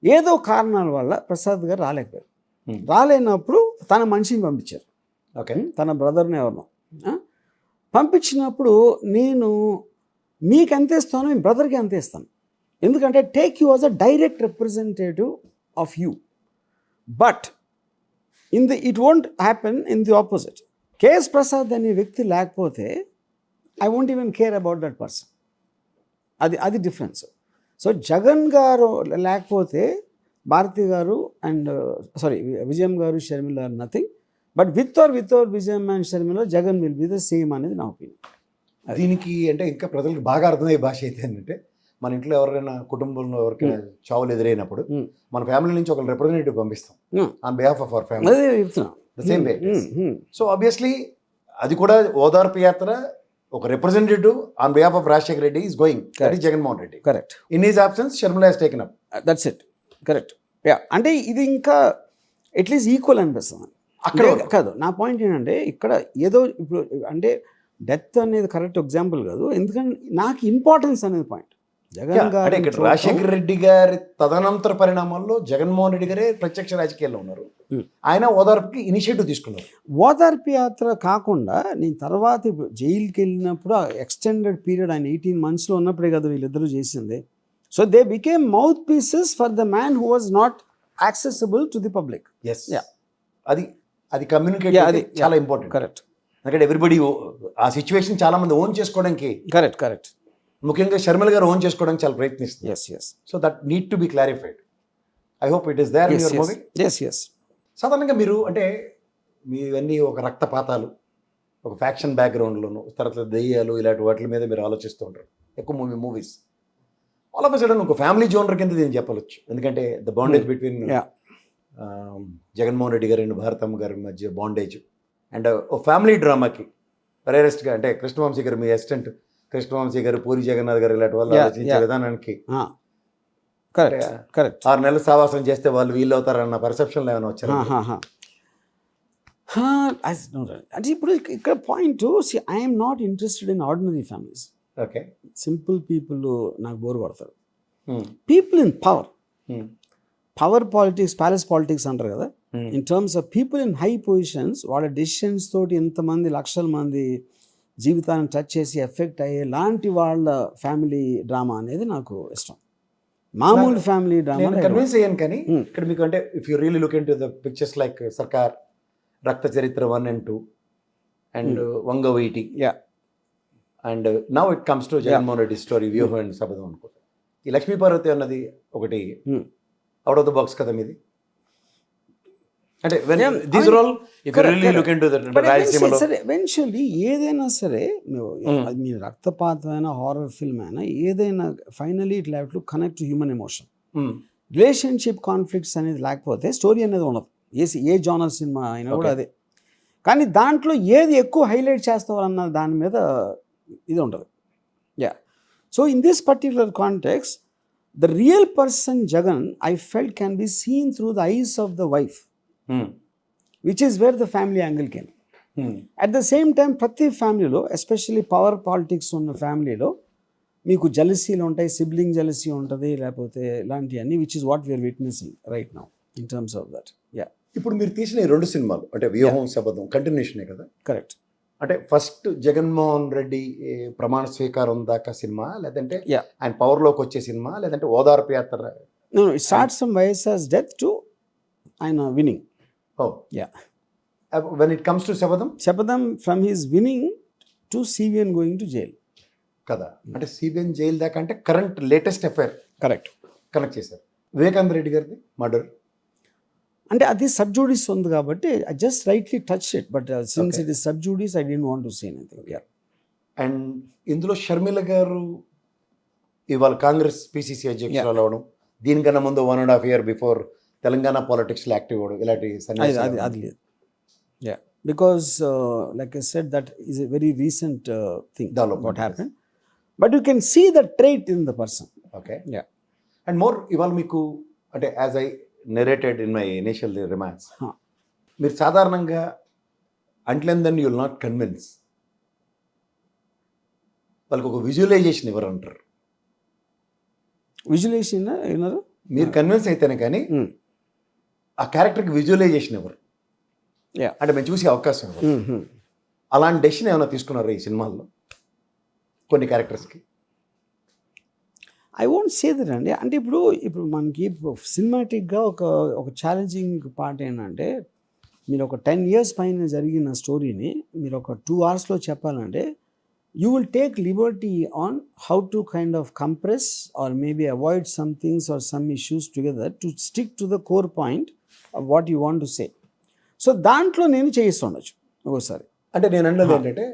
ఏదో కారణాల వల్ల ప్రసాద్ గారు రాలేకపోయారు. రాలేనప్పుడు తన మనిషిని పంపించారు. ఓకే, తన బ్రదర్ని ఎవరినో పంపించినప్పుడు నేను మీకు ఎంత ఇస్తానో మీ బ్రదర్కి అంతే ఇస్తాను. ఎందుకంటే take you was a direct representative of you. But it won't happen in the opposite. KS Prasad అనే వ్యక్తి లేకపోతే I won't even care about that person. అది డిఫరెన్స్. సో జగన్ గారు లేకపోతే Bharathi garu and Vijayam garu, Sharmila are nothing. But with our Vijayam and Sharmila Jagan will be the same అనేది నా opinion. దీనికి అంటే ఇంకా ప్రజలకు బాగా అర్థమయ్యే భాష అయితే ఏంటంటే, మన ఇంట్లో ఎవరైనా కుటుంబంలో ఎవరికైనా చావులు ఎదురైనప్పుడు మన ఫ్యామిలీ నుంచి ఒక రిప్రజెంటేటివ్ పంపిస్తాం on behalf of our family. The same way. So obviously అది కూడా ఓదార్పు యాత్ర ఒక representative on behalf of Rajasekhara Reddy is going. That is Jaganmohan Reddy. Correct. In his absence Sharmila has taken up. That's it. Correct. అంటే ఇది ఇంకా అట్లీస్ట్ ఈక్వల్ అనిపిస్తుంది అక్కడ కాదు. నా పాయింట్ ఏంటంటే ఇక్కడ ఏదో ఇప్పుడు అంటే డెత్ అనేది కరెక్ట్ ఎగ్జాంపుల్ కాదు, ఎందుకంటే నాకు ఇంపార్టెన్స్ అనేది పాయింట్. జగన్ గారు ఇక్కడ రాజశేఖర రెడ్డి గారి తదనంతర పరిణామాల్లో జగన్మోహన్ రెడ్డి గారే ప్రత్యక్ష రాజకీయాల్లో ఉన్నారు. ఆయన ఓదార్పుకి ఇనిషియేటివ్ తీసుకున్నారు. ఓదార్పు యాత్ర కాకుండా నేను తర్వాత ఇప్పుడు జైలుకి వెళ్ళినప్పుడు ఎక్స్టెండెడ్ పీరియడ్ ఆయన 18 months ఉన్నప్పుడే కదా వీళ్ళిద్దరూ చేసింది. So they became mouth pieces for the man who was not accessible to the public. అది కమ్యూనికేట్ చాలా ఇంపార్టెంట్. కరెక్ట్. ఎందుకంటే ఎవ్రీబడి ఆ సిచ్యువేషన్ చాలా మంది ఓన్ చేసుకోవడానికి, కరెక్ట్ ముఖ్యంగా షర్మిల గారు ఓన్ చేసుకోవడానికి చాలా ప్రయత్నిస్తుంది. So that need to be clarified. I hope it is there in your movie. సాధారణంగా మీరు అంటే మీవన్నీ ఒక రక్తపాతాలు, ఒక ఫ్యాక్షన్ బ్యాక్గ్రౌండ్లోను, తర్వాత దెయ్యాలు ఇలాంటి వాటి మీద మీరు ఆలోచిస్తూ ఉంటారు ఎక్కువ movies. All of a sudden ఒక ఫ్యామిలీ జోనర్ కింద దీన్ని చెప్పవచ్చు. ఎందుకంటే the bondage between Jaganmohan Reddy గారు అండ్ భారతమ్మ గారి మధ్య బాండేజ్ అండ్ ఓ ఫ్యామిలీ డ్రామాకి రేరెస్ట్గా అంటే కృష్ణవంశీ గారు, మీ అసిస్టెంట్ కృష్ణవంశీ గారు, పూరి జగన్నాథ్ గారు ఇలాంటి వాళ్ళు ఆలోచించే విధానానికి 6 నెలలు సావాసం చేస్తే వాళ్ళు వీళ్ళు అవుతారన్న పర్సెప్షన్లో ఏమైనా వచ్చారు? అంటే ఇప్పుడు ఇక్కడ point, I'm not interested in ordinary families. Okay, simple people నాకు బోర్ కొడతారు. People in power politics, palace politics అంటారు కదా. In terms of people in high positions, వాళ్ళ డెసిషన్స్ తోటి ఎంతమంది లక్షల మంది జీవితాన్ని టచ్ చేసి ఎఫెక్ట్ అయ్యే లాంటి వాళ్ళ ఫ్యామిలీ డ్రామా అనేది నాకు ఇష్టం. మామూలు ఫ్యామిలీ డ్రామా కన్విన్స్ అయ్యాను. కానీ ఇక్కడ మీకు అంటే if you really look into the pictures like సర్కార్, రక్త చరిత్ర 1 and 2 and Vangaveeti, and now it comes to Jaganmohan Reddy story వ్యూహం అండ్ శబదం అనుకుంటా. ఈ లక్ష్మీ పార్వతి అన్నది ఒకటి అవుట్ ఆఫ్ ద బాక్స్ కదా మీది. అంటే these are all if you really look into that రాయలసీమలో సరే ఎవెన్చువల్లీ ఏదైనా సరే అది మీ రక్తపాతమైన హారర్ ఫిల్మ్ అయినా ఏదైనా finally it have to connect to human emotion. Relationship conflicts అనేది లేకపోతే స్టోరీ అనేది ఉండదు. ఏ జానర్ సినిమా అయినా కూడా అదే. కానీ దాంట్లో ఏది ఎక్కువ హైలైట్ చేస్తారన్న దాని మీద ఇది ఉంటుంది. So in this particular context the real person Jagan I felt can be seen through the eyes of the wife, which is where the family angle can. At the same time ప్రతి ఫ్యామిలీలో especially power politics ఉన్న ఫ్యామిలీలో మీకు జెలసీలు ఉంటాయి, sibling jealousy ఉంటుంది, లేకపోతే ఇలాంటివన్నీ which is what we're witnessing right now in terms of that. ఇప్పుడు మీరు తీసిన ఈ 2 సినిమాలు అంటే వ్యూహం శబదం కంటిన్యూషనే కదా? కరెక్ట్. అంటే ఫస్ట్ జగన్మోహన్ రెడ్డి ప్రమాణ స్వీకారం దాకా సినిమా, లేదంటే ఆయన పవర్లోకి వచ్చే సినిమా, లేదంటే Odarpu Yatra? It starts from YSR's death to ఆయన winning. When it comes to Shapatham from his winning to CBN going to jail కదా. అంటే సిబిఎన్ జైల్ దాకా అంటే current latest FIR correct connect చేశారు. వివేకానంద రెడ్డి గారిది మర్డర్ అంటే అది సబ్జూడిస్ ఉంది కాబట్టి I just rightly touch it, but since it is sub judice I don't want to say anything. And ఇందులో షర్మిల గారు ఇవాళ కాంగ్రెస్ పిసిసి అధ్యక్షురాలు అవడం, దీనికన్నా ముందు 1.5 year బిఫోర్ తెలంగాణ పాలిటిక్స్లో యాక్టివ్ అవ్వడం, ఇలాంటి అది లేదు. Because like I said that is a very recent thing what happen, but you can see the trait in the person. Okay. And more ఇవాళ మీకు అంటే as I narrated in my initial remarks, మీరు సాధారణంగా until then you will not convince, వాళ్ళకి ఒక visualisation ఇవ్వరు అంటారు. Visualisation ఏమన్నారు? మీరు కన్విన్స్ అయితేనే కానీ ఆ క్యారెక్టర్కి విజువలైజేషన్ ఇవ్వరు. అంటే మేము చూసే అవకాశం ఇవ్వరు. అలాంటి డెసిషన్ ఏమైనా తీసుకున్నారు ఈ సినిమాల్లో కొన్ని క్యారెక్టర్స్కి? ఐ వోంట్ సే దట్ అండి. అంటే ఇప్పుడు మనకి సినిమాటిక్గా ఒక ఛాలెంజింగ్ పార్ట్ ఏంటంటే, మీరు ఒక 10 years పైన జరిగిన స్టోరీని మీరు ఒక 2 hours చెప్పాలంటే you will take liberty on how to kind of compress or maybe avoid some things or some issues together to stick to the core point of what you want to say. So దాంట్లో నేను చేయిస్తుండొచ్చు ఒక్కోసారి. అంటే నేను అన్నది ఏంటంటే,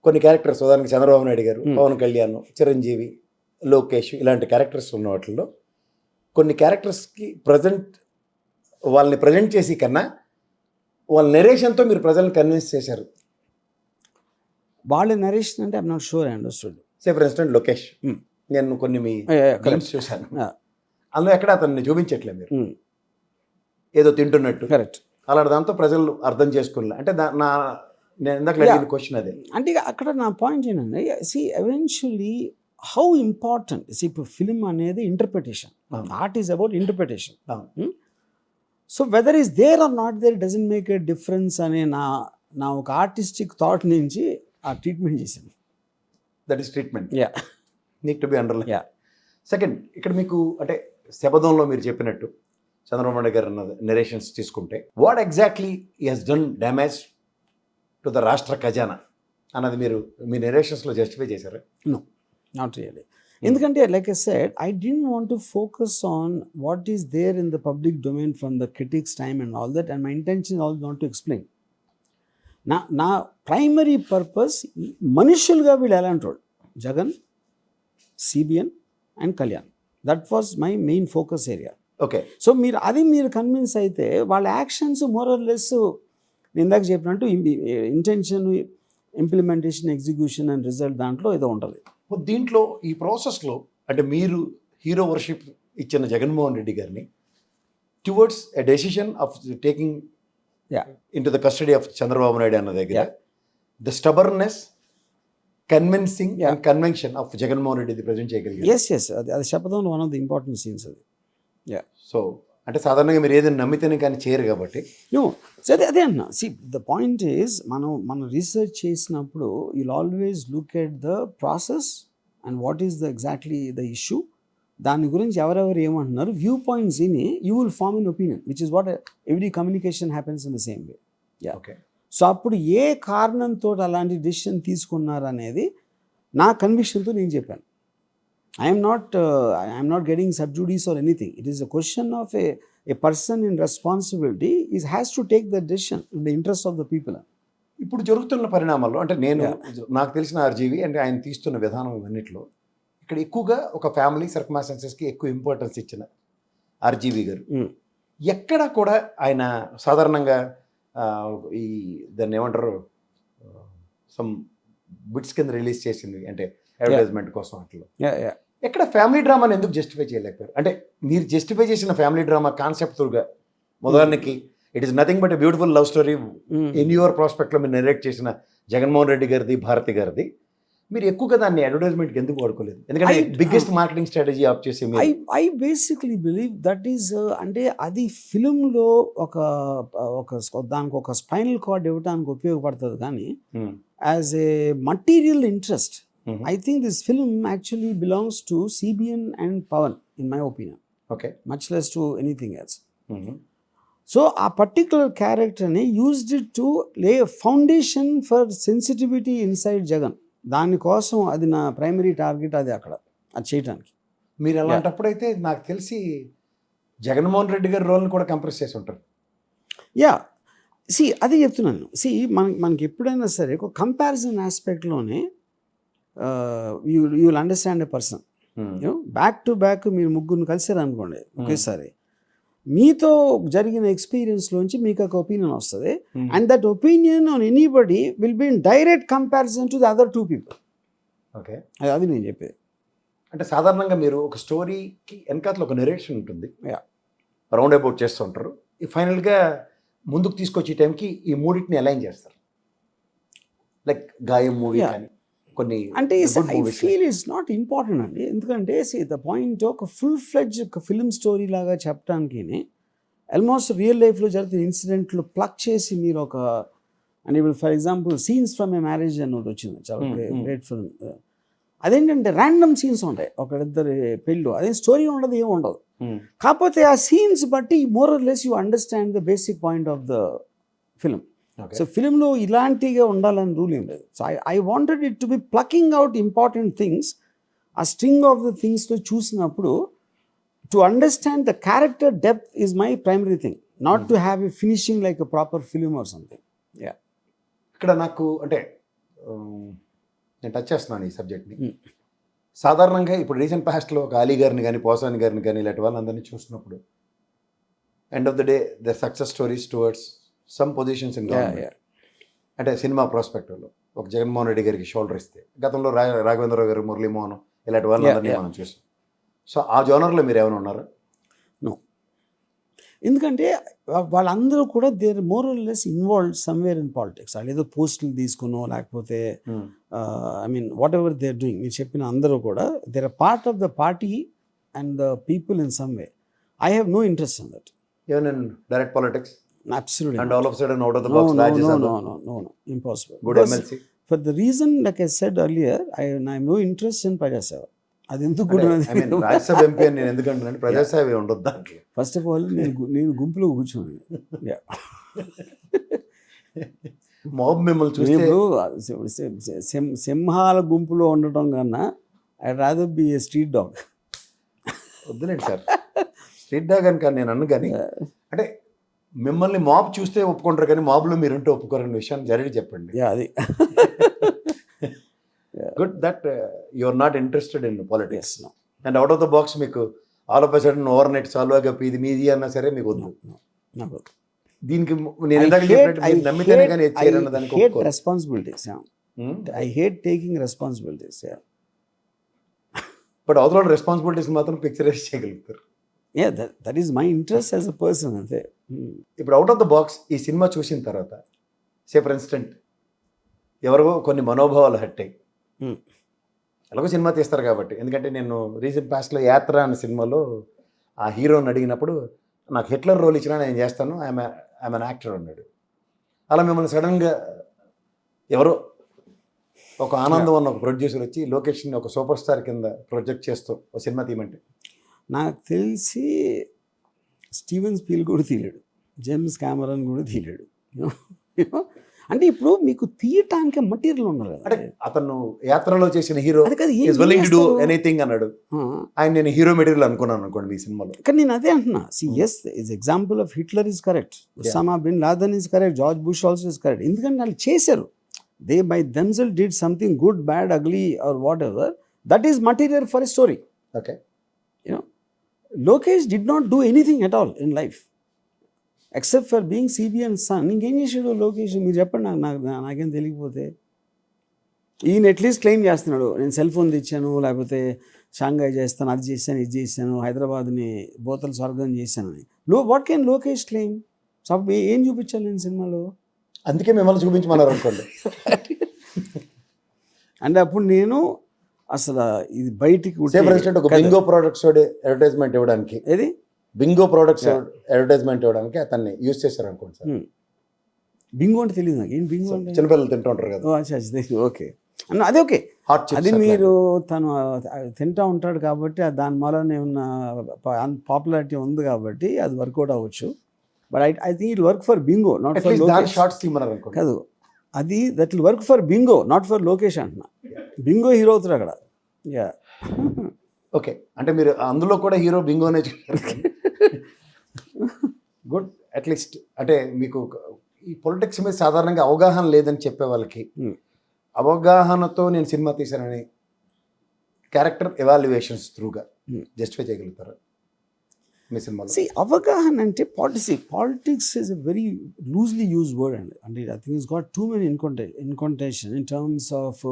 కొన్ని characters ఉదాహరణకి చంద్రబాబు నాయుడు గారు, పవన్ కళ్యాణ్, చిరంజీవి, లోకేష్ ఇలాంటి క్యారెక్టర్స్ ఉన్న వాటిల్లో కొన్ని క్యారెక్టర్స్కి వాళ్ళని ప్రజెంట్ చేసి కన్నా వాళ్ళ నెరేషన్తో మీరు ప్రజల్ని కన్విన్స్ చేశారు. వాళ్ళ నరేషన్ అంటే I'm not sure I understood. Say for instant Lokesh, నేను కొన్ని మీ ఫిల్మ్స్ చూశాను, అందులో ఎక్కడ అతన్ని చూపించట్లేదు మీరు ఏదో తింటున్నట్టు. కరెక్ట్. అలాంటి దాంతో ప్రజలు అర్థం చేసుకోలే. అంటే నేను ఇందాక క్వశ్చన్ అదే. అంటే అక్కడ నా పాయింట్ ఏంటంటే, సి ఎవెన్చువలీ హౌ ఇంపార్టెంట్ ఇప్పుడు ఫిల్మ్ అనేది interpretation. Art is about interpretation. So whether is there or not there doesn't make a difference అనే నా ఒక ఆర్టిస్టిక్ థాట్ నుంచి ఆ ట్రీట్మెంట్ చేశాను. That is treatment. Need to be underline. Second, ఇక్కడ మీకు అంటే శబదంలో మీరు చెప్పినట్టు చంద్రబాబు నాయుడు గారు అన్న నెరేషన్స్ తీసుకుంటే, what exactly he has done damage to the రాష్ట్ర ఖజానా అన్నది మీరు మీ నెరేషన్స్లో జస్టిఫై చేశారా? No, not really. ఎందుకంటే like I said, I didn't want to focus on what is there in the public domain from the critics time and all that, and my intention all not to explain. నా primary purpose మనుషులుగా వీళ్ళు ఎలాంటి వాడు, Jagan, CBN and Kalyan, that was my main focus area. Okay. So మీరు convince అయితే వాళ్ళ actions more or less నేను ఇందాక చెప్పినట్టు intention, implementation, execution and result దాంట్లో ఏదో ఉంటుంది. దీంట్లో ఈ ప్రాసెస్లో అంటే మీరు హీరో వర్షిప్ ఇచ్చిన జగన్మోహన్ రెడ్డి గారిని towards a decision of taking into the custody of Chandrababu Naidu అన్న దగ్గర the stubbornness, convincing and convention of Jaganmohan Reddy present చేయగలిగారు. ఎస్ అది శపథంలో one of the important scenes అది. సో అంటే సాధారణంగా మీరు ఏదైనా నమ్మితేనే కానీ చేయరు కాబట్టి. సరే అదే అన్న. సి ద పాయింట్ ఈజ్ మనం రీసెర్చ్ చేసినప్పుడు you'll always look at the process and what is the exactly the issue, దాని గురించి ఎవరెవరు ఏమంటున్నారు, వ్యూ పాయింట్స్ ఇని you will form an opinion, which is what every communication happens in the same way. Okay. So అప్పుడు ఏ కారణంతో అలాంటి decision తీసుకున్నారు అనేది నా కన్విక్షన్తో నేను చెప్పాను. I'm not getting sub judice or anything. It is a question of a person in responsibility has to take the decision in the interest of the people. ఇప్పుడు జరుగుతున్న పరిణామాల్లో అంటే నేను నాకు తెలిసిన ఆర్జీవి అంటే ఆయన తీస్తున్న విధానం ఇవన్నిట్లో ఇక్కడ ఎక్కువగా ఒక ఫ్యామిలీ సర్కమాస్టెన్సెస్కి ఎక్కువ ఇంపార్టెన్స్ ఇచ్చిన ఆర్జీవి గారు ఎక్కడ కూడా ఆయన సాధారణంగా ఈ దాన్ని ఏమంటారు సమ్ బిట్స్ కింద రిలీజ్ చేసింది అంటే అడ్వర్టైజ్మెంట్ కోసం అట్లా ఎక్కడ ఫ్యామిలీ డ్రామాని ఎందుకు జస్టిఫై చేయలేకపోయారు? అంటే మీరు జస్టిఫై చేసిన ఫ్యామిలీ డ్రామా కాన్సెప్ట్గా ఉదాహరణకి it is nothing but a beautiful love story in your ప్రాస్పెక్ట్లో మీరు నెరేట్ చేసిన జగన్మోహన్ రెడ్డి గారిది భారతి గారిది మీరు ఎక్కువగా దాన్ని అడ్వర్టైజ్మెంట్కి ఎందుకు వాడుకోలేదు? ఎందుకంటే బిగ్గెస్ట్ మార్కెటింగ్ స్ట్రాటజీ ఆఫ్ చేసి I basically believe that is అంటే అది ఫిలింలో దానికి ఒక స్పైనల్ కార్డ్ ఇవ్వడానికి ఉపయోగపడుతుంది కానీ as a material interest I think this film actually belongs to CBN and Pawan, in my opinion. Okay. Much less to anything else. So, a particular character used it to lay a foundation for sensitivity inside Jagan. దాని కోసం అది నా primary target, అది అక్కడ అది చేయడానికి. మీరు అలాంటప్పుడైతే నాకు తెలిసి జగన్మోహన్ రెడ్డి గారి రోల్ని కూడా కంప్రెస్ చేసి ఉంటారు. యా, అదే చెప్తున్నాను. మనకి ఎప్పుడైనా సరే ఒక కంపారిజన్ ఆస్పెక్ట్లోనే you will understand a person. Back to back మీరు ముగ్గురు కలిసారు అనుకోండి ఒకేసారి, మీతో జరిగిన ఎక్స్పీరియన్స్లోంచి మీకు ఒక ఒపీనియన్ వస్తుంది and that opinion on anybody will be in direct comparison to the other two people. Okay, అది నేను చెప్పేది. అంటే సాధారణంగా మీరు ఒక స్టోరీకి వెనకాతలో ఒక నెరేషన్ ఉంటుంది, రౌండ్ అబౌట్ చేస్తూ ఉంటారు, ఫైనల్గా ముందుకు తీసుకొచ్చే టైంకి ఈ మూడింటిని అలైన్ చేస్తారు. లైక్ గాయం మూవీ కానీ కొన్ని అంటే I feel it's not important అండి. ఎందుకంటే ద పాయింట్ ఒక ఫుల్ ఫ్లెడ్జ్ ఒక ఫిల్మ్ స్టోరీ లాగా చెప్పడానికి ఆల్మోస్ట్ రియల్ లైఫ్లో జరిగిన ఇన్సిడెంట్లు ప్లక్ చేసి మీరు ఒక అంటే ఇప్పుడు for example scenes from A marriage అని ఒకటి వచ్చింది, చాలా గ్రేట్ ఫిల్మ్. అదేంటంటే ర్యాండమ్ సీన్స్ ఉంటాయి, ఒకరిద్దరు పెళ్ళు, అదే స్టోరీ ఉండదు, ఏమి ఉండదు. కాకపోతే ఆ సీన్స్ బట్టి more or less you understand the basic point of the film. So ఫిలింలో ఇలాంటిగా ఉండాలని రూల్ ఏం లేదు. So I wanted it to be plucking out important things. ఆ స్ట్రింగ్ ఆఫ్ ద థింగ్స్లో చూసినప్పుడు to understand the character depth is my primary thing, not to have a finishing like a proper film or something. Yeah, ఇక్కడ నాకు అంటే నేను touch చేస్తున్నాను ఈ సబ్జెక్ట్ని. సాధారణంగా ఇప్పుడు రీసెంట్ పాస్ట్లో ఒక అలీ గారిని కానీ పోసాని గారిని కానీ ఇలాంటి వాళ్ళందరినీ చూసినప్పుడు end of the day the success stories towards some positions in government. అంటే సినిమా ప్రాస్పెక్టివ్లో ఒక జగన్మోహన్ రెడ్డి గారికి షోల్డర్ ఇస్తే, గతంలో రాఘవేంద్రరావు గారు, మురళీమోహన్ ఇలాంటి వాళ్ళందరినీ మనం చూసాం. సో ఆ జోనర్లో మీరు ఏమైనా ఉన్నారా? నో, ఎందుకంటే వాళ్ళందరూ కూడా there more or less involved somewhere in politics. వాళ్ళు ఏదో పోస్టులు తీసుకునో లేకపోతే I mean whatever they are doing, మీరు చెప్పిన అందరూ కూడా there are part of the party and the people in some way. I have no interest in that. Even in direct politics? Absolutely. And all of a sudden out of the box no, impossible. Good MLC. For the reason like I said earlier, I have no interest in Praja Seva. అది ఎందుకు కూడా I mean Rajya Sabha MP అని నేను ఎందుకంటున్నాను, ప్రజాసేవ ఉండదు దాంట్లో. First of all నేను గుంపులో కూర్చోను. మాబ్ మిమ్మల్ని చూస్తే సింహాల గుంపులో ఉండటం కన్నా I rather B A street dog. వద్దులేండి సార్, స్ట్రీట్ డాగ్ అని కానీ నేను అన్ను, కానీ అంటే మిమ్మల్ని మాబ్ చూస్తే ఒప్పుకుంటారు కానీ మాబ్లో మీరుంటే ఒప్పుకోరని విషయాన్ని జరిగి చెప్పండి. అది good that you are not interested in politics and out of the box మీకు all of a sudden overnight solve అయ్యి ఇది మీది అన్నా సరే మీకు వద్దు. దీనికి నేను నమ్మితేనే కానీ responsibilities. I hate taking responsibilities. But అవతల రెస్పాన్సిబిలిటీస్ మాత్రం పిక్చరైజ్ చేయగలుగుతారు. That is my interest as a person అంతే. ఇప్పుడు అవుట్ ఆఫ్ ద బాక్స్ ఈ సినిమా చూసిన తర్వాత సే ఫర్ ఇన్స్టెంట్ ఎవరివో కొన్ని మనోభావాలు హట్ అయ్యి ఎలాగో సినిమా తీస్తారు కాబట్టి, ఎందుకంటే నేను రీసెంట్ పాస్ట్లో యాత్ర అనే సినిమాలో ఆ హీరోని అడిగినప్పుడు నాకు హిట్లర్ రోల్ ఇచ్చినా నేను చేస్తాను, ఐఎమ్ అన్ యాక్టర్ అన్నాడు. అలా మిమ్మల్ని సడన్గా ఎవరో ఒక ఆనందం అన్న ఒక ప్రొడ్యూసర్ వచ్చి లొకేషన్ ఒక సూపర్ స్టార్ కింద ప్రొజెక్ట్ చేస్తూ ఒక సినిమా తీయమంటే, నాకు తెలిసి స్టీవెన్ స్పీల్ కూడా తీయలేడు, జేమ్స్ కెమెరాన్ కూడా తీయలేడు. అంటే ఇప్పుడు మీకు తీయటానికి మెటీరియల్ ఉండాలి అంటే అతను యాత్రలో చేసిన హీరో అది కాదు, is willing to do anything అన్నాడు. ఆయన నేను హీరో మెటీరియల్ అనుకున్నాను అనుకోండి ఈ సినిమాలో. కానీ నేను అదే అంటున్నా, yes is example of Hitler is correct, Osama bin Laden is correct, George Bush also is correct. ఎందుకంటే వాళ్ళు చేశారు, they by themselves did something good, bad, ugly or whatever, that is material for a story. Okay, you know Lokesh did not do anything at all in life except for being CBN son. ఇంకేం చేసాడు లోకేష్ మీరు చెప్పండి, నాకేం తెలియకపోతే. ఈయన at least claim చేస్తున్నాడు, నేను cell phone తెచ్చాను, లేకపోతే షాంఘాయ్ చేస్తాను, అది చేశాను, ఇది చేశాను, హైదరాబాద్ని బోతల స్వర్గం చేశానని. What can Lokesh claim? ఏం చూపించాను నేను సినిమాలో? అందుకే మిమ్మల్ని చూపించమన్నారు అనుకోండి. అంటే అప్పుడు నేను అసలు ఇది బయటికి ఒక బింగో ప్రొడక్ట్స్ అడ్వర్టైజ్మెంట్ ఇవ్వడానికి, ఏది బింగో ప్రొడక్ట్స్ అడ్వర్టైజ్మెంట్ ఇవ్వడానికి అతన్ని యూజ్ చేశారు అనుకోండి సార్. బింగో అంటే తెలియదు నాకు, ఏం బింగో అంటే? చిన్నపిల్లలు తింటూ ఉంటారు కదా. ఓకే అన్న, అదే ఓకే, అది మీరు తను తింటూ ఉంటాడు కాబట్టి దాని మూలన ఏమన్నా పాపులారిటీ ఉంది కాబట్టి అది వర్కౌట్ అవ్వచ్చు. But I think it work for Bingo, not for Lokesh. Shorts తీయమన్నారు అనుకోండి. కాదు, అది that will work for Bingo, not for Lokesh అంటున్నా. బింగో హీరో అవుతారు అక్కడ. యా ఓకే, అంటే మీరు అందులో కూడా హీరో బింగోనే గుడ్. అట్లీస్ట్ అంటే మీకు ఈ పొలిటిక్స్ మీద సాధారణంగా అవగాహన లేదని చెప్పే వాళ్ళకి అవగాహనతో నేను సినిమా తీశానని క్యారెక్టర్ ఎవాల్యుయేషన్స్ త్రూగా జస్టిఫై చేయగలుగుతారా మీ సినిమాలో? అవగాహన అంటే politics is a very loosely use word అండి. అంటే I think it's got too many incantation in terms of,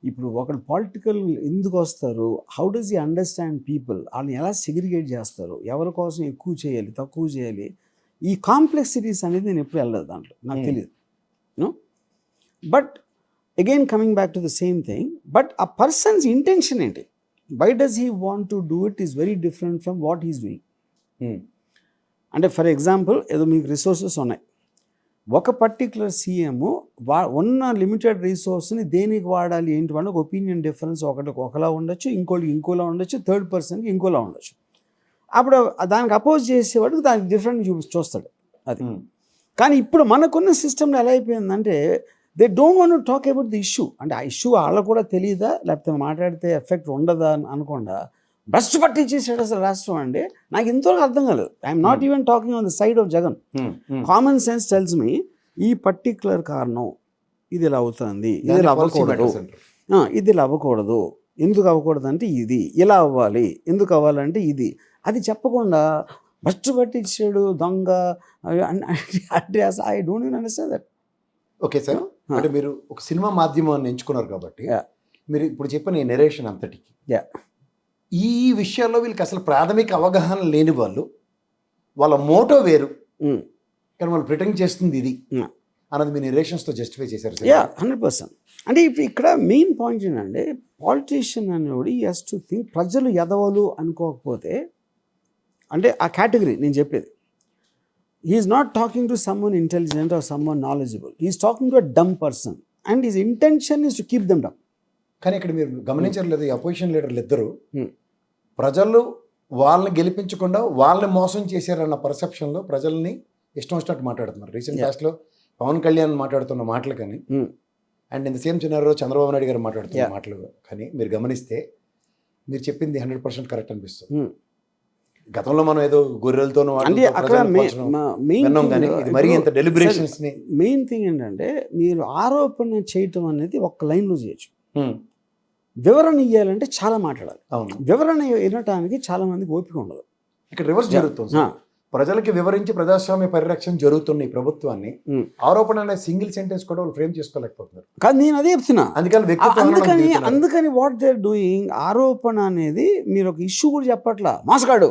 ఇప్పుడు ఒకడు పాలిటికల్ ఎందుకు వస్తారు, how does he understand people, వాళ్ళని ఎలా సెగ్రిగేట్ చేస్తారు, ఎవరి కోసం ఎక్కువ చేయాలి, తక్కువ చేయాలి, ఈ కాంప్లెక్సిటీస్ అనేది నేను ఎప్పుడు వెళ్ళలేదు దాంట్లో, నాకు తెలియదు. You know, but again coming back to the same thing, but ఆ పర్సన్స్ ఇంటెన్షన్ ఏంటి, why does he want to do it is very different from what he's doing. అంటే ఫర్ ఎగ్జాంపుల్, ఏదో మీకు రిసోర్సెస్ ఉన్నాయి, ఒక పర్టికులర్ సీఎం ఉన్న limited రిసోర్స్ని దేనికి వాడాలి ఏంటి వాళ్ళ ఒక ఒపీనియన్ డిఫరెన్స్, ఒకలా ఉండొచ్చు, ఇంకోటికి ఇంకోలా ఉండొచ్చు, థర్డ్ పర్సన్కి ఇంకోలా ఉండొచ్చు. అప్పుడు దానికి అపోజ్ చేసేవాడికి దానికి డిఫరెంట్ చూస్తాడు అది. కానీ ఇప్పుడు మనకున్న సిస్టంలో ఎలా అయిపోయిందంటే they don't want to talk about the issue. అంటే ఆ ఇష్యూ వాళ్ళకు కూడా తెలియదా, లేకపోతే మాట్లాడితే ఎఫెక్ట్ ఉండదా అని అనకుండా భ్రష్టు పట్టించేసాడు అసలు రాష్ట్రం. అంటే నాకు ఇంతవరకు అర్థం కాలేదు. I'm not even talking on the side of Jagan. Common sense tells me ఈ పర్టిక్యులర్ కారణం ఇది ఇలా అవుతుంది, ఇది ఇలా అవ్వకూడదు, ఇది ఇలా అవ్వకూడదు, ఎందుకు అవ్వకూడదు అంటే ఇది ఇలా అవ్వాలి, ఎందుకు అవ్వాలంటే ఇది, అది చెప్పకుండా భ్రష్టు పట్టించాడు దొంగ అంటే అసలు I don't even understand that. Okay sir, అంటే మీరు ఒక సినిమా మాధ్యమాన్ని ఎంచుకున్నారు కాబట్టి మీరు ఇప్పుడు చెప్పిన ఈ నెరేషన్ అంతటికి ఈ విషయాల్లో వీళ్ళకి అసలు ప్రాథమిక అవగాహన లేని వాళ్ళు, వాళ్ళ మోటో వేరు కానీ వాళ్ళు ప్రిటెండ్ చేస్తుంది ఇది అన్నది మీ నెరేషన్స్తో జస్టిఫై చేశారు. 100%. అంటే ఇప్పుడు ఇక్కడ మెయిన్ పాయింట్ ఏంటంటే పాలిటీషియన్ అనేవాడు ఈ హస్ టు థింక్, ప్రజలు ఎదవలు అనుకోకపోతే, అంటే ఆ కేటగిరీ నేను చెప్పేది, he's not talking to someone intelligent or someone knowledgeable, he's talking to a dumb person and his intention is to keep them dumb. కానీ ఇక్కడ మీరు గమనించలేదు, ఈ అపోజిషన్ లీడర్లు ఇద్దరు ప్రజలు వాళ్ళని గెలిపించకుండా వాళ్ళని మోసం చేశారన్న పర్సెప్షన్లో ప్రజల్ని ఇష్టం వచ్చినట్టు మాట్లాడుతున్నారు. రీసెంట్ పాస్ట్లో పవన్ కళ్యాణ్ మాట్లాడుతున్న మాటలు కానీ అండ్ ఇన్ ద సేమ్ సినారియోలో చంద్రబాబు నాయుడు గారు మాట్లాడుతున్న మాటలు కానీ మీరు గమనిస్తే మీరు చెప్పింది 100% కరెక్ట్ అనిపిస్తుంది. గతంలో మనం ఏదో గొర్రెలతోనూ మెయిన్ థింగ్ ఏంటంటే మీరు ఆరోపణ చేయటం అనేది ఒక్క లైన్లో చేయొచ్చు, వివరణ ఇవ్వాలంటే చాలా మాట్లాడాలి. వివరణ వినటానికి చాలా మందికి ఓపిక ఉండదు. ఇక్కడ రివర్స్ జరుగుతుంది. ప్రజలకి వివరించి ప్రజాస్వామ్య పరిరక్షణ జరుగుతున్న ఈ ప్రభుత్వాన్ని ఆరోపణ అనే సింగిల్ సెంటెన్స్ కూడా వాళ్ళు ఫ్రేమ్ చేసుకోలేకపోతున్నారు. కానీ నేను అదే చెప్తున్నా, అందుకని వాట్ దే ఆర్ డూయింగ్, ఆరోపణ అనేది మీరు ఒక ఇష్యూ కూడా చెప్పట్లా, మోసగాడు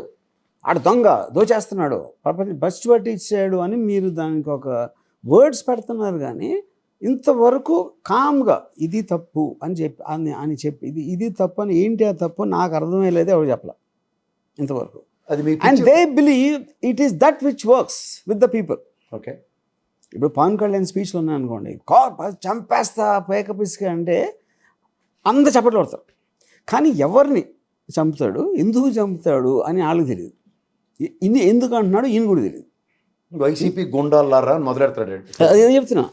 ఆడు దొంగ దోచేస్తున్నాడు ప్రపంచం బస్ట్ పట్టి ఇచ్చాడు అని మీరు దానికి ఒక వర్డ్స్ పెడుతున్నారు. కానీ ఇంతవరకు కామ్గా ఇది తప్పు అని చెప్పి ఇది తప్పు అని ఏంటి ఆ తప్పు నాకు అర్థమయ్యలేదు, ఎవరు చెప్పలే ఇంతవరకు. And they believe it is that which works with the people. Okay, ఇప్పుడు పవన్ కళ్యాణ్ స్పీచ్లో ఉన్నాయి అనుకోండి, చంపేస్తా పేకపిసిక అంటే అంత చప్పట్లు పడతారు. కానీ ఎవరిని చంపుతాడు, ఎందుకు చంపుతాడు అని వాళ్ళకి తెలియదు. ఇన్ని ఎందుకు అంటున్నాడు ఈయన కూడా తెలియదు. వైసీపీ గుండాలారా మొదలెడతాడు. అదే చెప్తున్నా.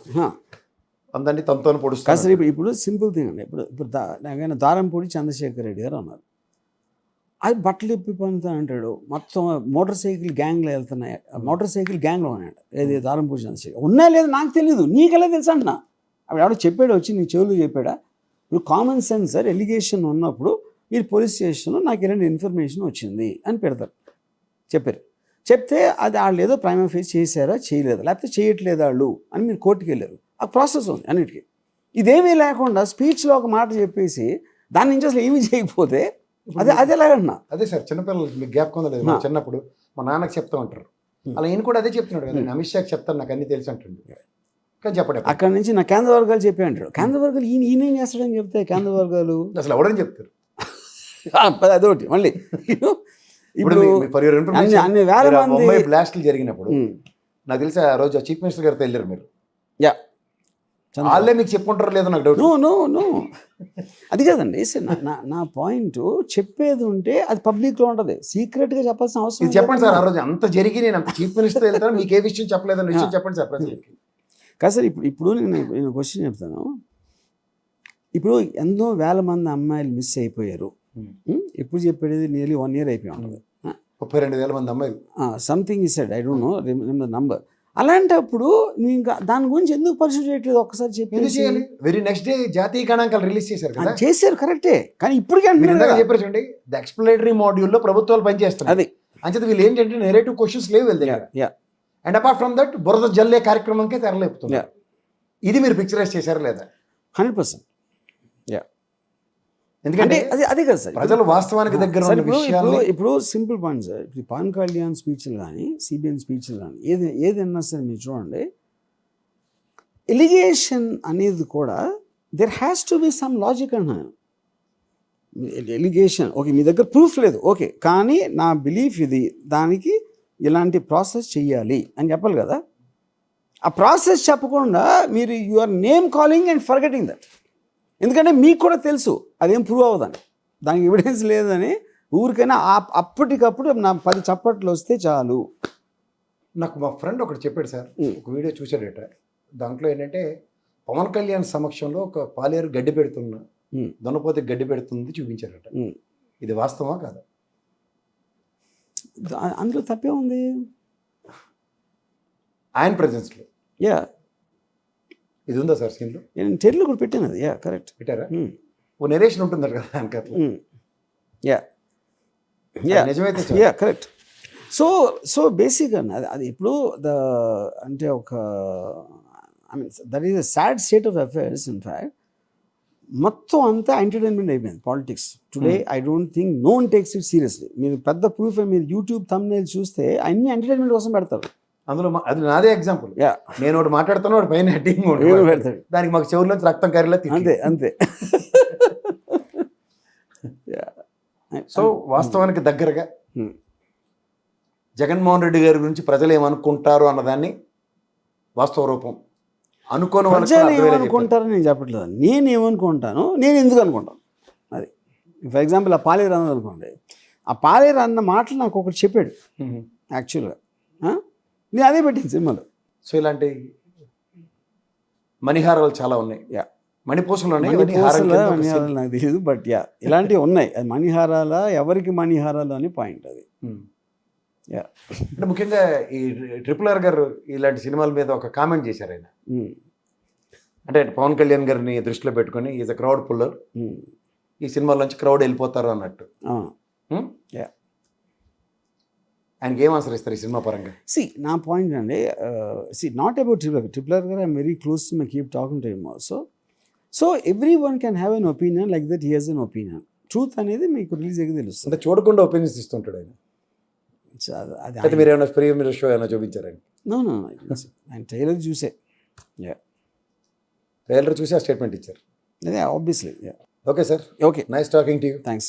అందరినీ తనతో కాదు పొడుస్తారు సార్, ఇప్పుడు సింపుల్ థింగ్ అండి. ఇప్పుడు నాకైనా దారంపూడి చంద్రశేఖర్ రెడ్డి గారు ఉన్నారు. అది బట్టలు ఇప్పి పనుతా అంటాడు, మొత్తం మోటార్ సైకిల్ గ్యాంగ్లో వెళ్తున్నాయి, మోటార్ సైకిల్ గ్యాంగ్లో ఉన్నాడు. ఏది దారంపూడి చంద్రశేఖర్ ఉన్నా లేదు నాకు తెలియదు, నీకెలా తెలుసు అంటున్నా. అప్పుడు ఎవడో చెప్పాడు, వచ్చి నీ చెవులు చెప్పాడా? ఇప్పుడు కామన్ సెన్స్ సార్, ఎలిగేషన్ ఉన్నప్పుడు మీరు పోలీస్ స్టేషన్లో నాకు ఇలాంటి ఇన్ఫర్మేషన్ వచ్చింది అని పెడతారు. చెప్తే అది వాళ్ళు ఏదో ప్రైమరీ ఫేస్ చేశారా చేయలేదా, లేకపోతే చేయట్లేదు వాళ్ళు అని మీరు కోర్టుకి వెళ్ళారు. ఆ ప్రాసెస్ ఉంది అన్నిటికీ. ఇదేమీ లేకుండా స్పీచ్లో ఒక మాట చెప్పేసి దాని నుంచి అసలు ఏమీ చేయకపోతే అది ఎలాగన్నా. అదే సార్, చిన్నపిల్లలకి మీకు గ్యాప్ కొందలేదు. మా చిన్నప్పుడు మా నాన్నకి చెప్తా ఉంటారు, అలా ఈయన కూడా అదే చెప్తున్నాడు కదా, అమిత్ షాకి చెప్తాను నాకు అన్ని తెలుసు అంటుంది. కానీ చెప్పండి, అక్కడ నుంచి నా కేంద్ర వర్గాలు చెప్పి అంటాడు. కేంద్ర వర్గాలు ఈయన ఏం చేస్తాడని చెప్తే కేంద్ర వర్గాలు అసలు ఎవడని చెప్తారు. అదొకటి మళ్ళీ ఇప్పుడు అన్ని వేల మంది బ్లాస్ట్లు జరిగినప్పుడు నాకు తెలిసి ఆ రోజు చీఫ్ మినిస్టర్ గారితో వెళ్ళారు మీరు. యా, వాళ్ళే మీకు చెప్పుకుంటారు లేదో నాకు డౌట్. నో అది కాదండి. నా పాయింట్ చెప్పేది ఉంటే అది పబ్లిక్లో ఉంటుంది, సీక్రెట్గా చెప్పాల్సిన అవసరం. ఇది చెప్పండి సార్, ఆ రోజు అంత జరిగి నేను అంత చీఫ్ మినిస్టర్ వెళ్తాను, మీకు ఏ విషయం చెప్పలేదన్న విషయం చెప్పండి సార్ ప్రజలకి. కాదు సార్, ఇప్పుడు నేను క్వశ్చన్ చెప్తాను. ఇప్పుడు ఎంతో వేల మంది అమ్మాయిలు మిస్ అయిపోయారు. ఎప్పుడు చెప్పేది నియర్లీ 1 year అయిపోయి ఉంటుంది. 32,000 మంది అమ్మాయిలు something is said, I don't no remember number. అలాంటప్పుడు నువ్వు ఇంకా దాని గురించి ఎందుకు పరిశీలి చేయట్లేదు? ఒక్కసారి చెప్పి వెరీ నెక్స్ట్ డే జాతీయ గణాంకాలు రిలీజ్ చేశారు కదా. చేశారు కరెక్టే, కానీ ఇప్పటికే చెప్పారు చూడండి, ద ఎక్స్ప్లనేటరీ మాడ్యూల్లో ప్రభుత్వాలు పనిచేస్తారు. అది అంచేత వీళ్ళు ఏంటంటే నెరేటివ్ క్వశ్చన్స్ లేవు వీళ్ళ దగ్గర. అండ్ అపార్ట్ ఫ్రమ్ దట్ బురద జల్లే కార్యక్రమంకే తెరలేపుతుంది. ఇది మీరు పిక్చరైజ్ చేశారా లేదా? 100%. ఎందుకంటే అదే కదా సార్, ప్రజలు వాస్తవానికి దగ్గర ఇప్పుడు సింపుల్ పాయింట్ సార్. ఇప్పుడు పవన్ కళ్యాణ్ స్పీచ్లు కానీ సిబిఎన్ స్పీచ్లు కానీ ఏదన్నా సరే మీరు చూడండి, ఎలిగేషన్ అనేది కూడా there has to be some logic అన్నాను. ఎలిగేషన్ ఓకే, మీ దగ్గర ప్రూఫ్ లేదు ఓకే, కానీ నా బిలీఫ్ ఇది, దానికి ఇలాంటి ప్రాసెస్ చెయ్యాలి అని చెప్పాలి కదా. ఆ ప్రాసెస్ చెప్పకుండా మీరు your name calling and forgetting that. ఎందుకంటే మీకు కూడా తెలుసు అదేం ప్రూవ్ అవ్వదని, దానికి ఎవిడెన్స్ లేదని. ఊరికైనా అప్పటికప్పుడు నా 10 చప్పట్లు వస్తే చాలు. నాకు మా ఫ్రెండ్ ఒకటి చెప్పాడు సార్, ఒక వీడియో చూసాడట. దాంట్లో ఏంటంటే పవన్ కళ్యాణ్ సమక్షంలో ఒక పాలేరు గడ్డి పెడుతున్న దొనపోతే గడ్డి పెడుతుంది చూపించారట. ఇది వాస్తవమా కాదా? అందులో తప్పే ఉంది ఆయన ప్రెజెన్స్లో. యా, ఇది ఉందా సార్ సీన్లో? నేను టెర్లో కూడా పెట్టాను అది. యా కరెక్ట్, పెట్టారా? ఓ నెరేషన్ ఉంటుంది కదా వెనకాల. నిజమైతే యా కరెక్ట్. సో బేసిక్గా అది ఇప్పుడు అంటే ఒక I mean that is a sad state of affairs. In fact మొత్తం అంతా ఎంటర్టైన్మెంట్ అయిపోయింది politics today. I don't think no one takes it seriously. మీరు పెద్ద ప్రూఫ్ మీరు యూట్యూబ్ థంబ్నెయిల్ చూస్తే అన్ని ఎంటర్టైన్మెంట్ కోసం పెడతారు. అందులో అది నాదే ఎగ్జాంపుల్. నేను ఒకటి మాట్లాడుతాను, వాడు పైన హెడ్డింగ్ పెడతాడు, దానికి మాకు చెవుల్లోంచి రక్తం కరిలా. అంతే. సో వాస్తవానికి దగ్గరగా జగన్మోహన్ రెడ్డి గారి గురించి ప్రజలు ఏమనుకుంటారు అన్నదాన్ని వాస్తవ రూపం అనుకోని ప్రజలు ఏమనుకుంటారని నేను చెప్పట్లేదు. నేను ఏమనుకుంటాను, నేను ఎందుకు అనుకుంటాను అది. ఫర్ ఎగ్జాంపుల్ ఆ పాలేరు అన్నది అనుకోండి, ఆ పాలేరు అన్న మాటలు నాకు ఒకటి చెప్పాడు యాక్చువల్గా, నేను అదే పెట్టింది సినిమాలో. సో ఇలాంటి మణిహారాలు చాలా ఉన్నాయి. మణిపూసలు ఉన్నాయి, నాకు తెలియదు బట్ ఇలాంటివి ఉన్నాయి. అది మణిహారాల, ఎవరికి మణిహారాలు అని పాయింట్ అది. అంటే ముఖ్యంగా ఈ RRR గారు ఇలాంటి సినిమాల మీద ఒక కామెంట్ చేశారు ఆయన. అంటే పవన్ కళ్యాణ్ గారిని దృష్టిలో పెట్టుకొని ఈజ్ అ క్రౌడ్ పుల్లర్, ఈ సినిమాలోంచి క్రౌడ్ వెళ్ళిపోతారు అన్నట్టు. ఆయనకి ఏం ఆన్సర్ ఇస్తారు ఈ సినిమా పరంగా? నా పాయింట్ అండి, నాట్ అబౌట్ RRR గారు, I'm very close to my keep talking to him also. So every one can have an opinion like that, he he's an opinion. Truth అనేది మీకు రిలీజ్ అయ్యి తెలుస్తుంది. అంటే చూడకుండా ఒపీనియన్స్ ఇస్తుంటాడు ఆయన. అది మీరు ఏమైనా ఫ్రీ మీరు షో ఏమైనా చూపించారండి? నో ఆయన ట్రైలర్ చూసే, ట్రైలర్ చూసి ఆ స్టేట్మెంట్ ఇచ్చారు. అదే obviously. Okay sir, okay, nice talking to you. Thanks.